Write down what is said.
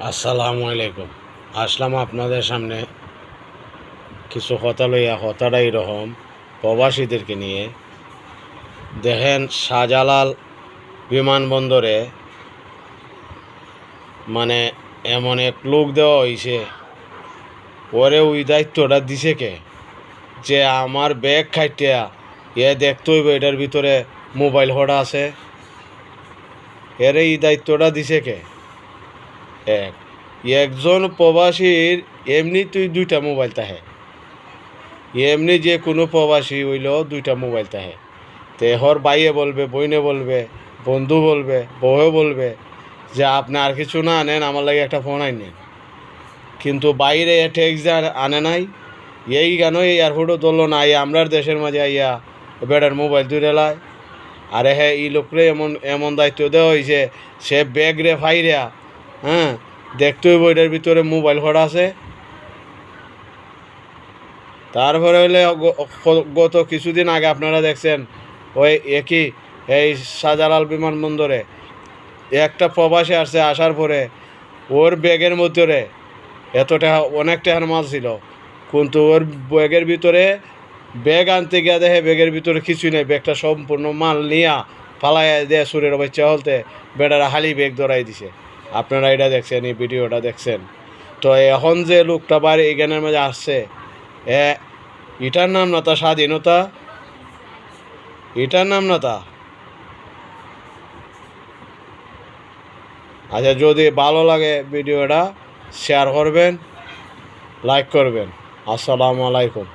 আসসালামু আলাইকুম। আসলাম আপনাদের সামনে কিছু কথা লইয়া। কথাটা এরকম, প্রবাসীদেরকে নিয়ে। দেখেন, শাহজালাল বিমানবন্দরে মানে এমন এক লোক দেওয়া হয়েছে, ওরে ওই দায়িত্বটা দিছে কে, যে আমার ব্যাগ খাইটিয়া দেখতে হইব এটার ভিতরে মোবাইল হড়া আছে। এরে এই দায়িত্বটা দিছে কে? এক একজন প্রবাসীর এমনি তুই দুইটা মোবাইল তাহে, এমনি যে কোনো প্রবাসী হইলেও দুইটা মোবাইল তাহে। তে হর বাইয়ে বলবে, বইনে বলবে, বন্ধু বলবে, বউও বলবে যে আপনি আর কিছু না আনেন, আমার লাগে একটা ফোন আনেন। কিন্তু বাইরে ট্যাক্স আনে নাই, এই কেন এই এয়ারপোর্টও ধরলো না, আমরার দেশের মাঝে আইয়া বেড়ার মোবাইল তুলে লায়। আরে হ্যাঁ, এই লোকরে এমন এমন দায়িত্ব দেওয়া হয়েছে, সে ব্যাগ রে ফাইরা, হ্যাঁ, দেখতে হইব এটার ভিতরে মোবাইল হড়া আছে। তারপরে হলে গত কিছুদিন আগে আপনারা দেখছেন, ওই একই এই শাহজালাল বিমানবন্দরে একটা প্রবাসী আসছে, আসার পরে ওর ব্যাগের মধ্যে এত টাকা, অনেক টাকার মাল ছিল, কিন্তু ওর ব্যাগের ভিতরে ব্যাগ আনতে গিয়ে দেখে ব্যাগের ভিতরে কিছুই নেই, ব্যাগটা সম্পূর্ণ মাল নিয়া ফালাই দেয় সুরের বাচ্চা হলতে, বেটারা হালি ব্যাগ ধরাই দিছে। আপনারা এটা দেখছেন, এই ভিডিওটা দেখছেন। তো এখন যে লোকটা বাড়ি এখানের মাঝে আসছে, এটার নাম না তা স্বাধীনতা, এটার নাম না তা। আচ্ছা, যদি ভালো লাগে ভিডিওটা শেয়ার করবেন, লাইক করবেন। আসসালামু আলাইকুম।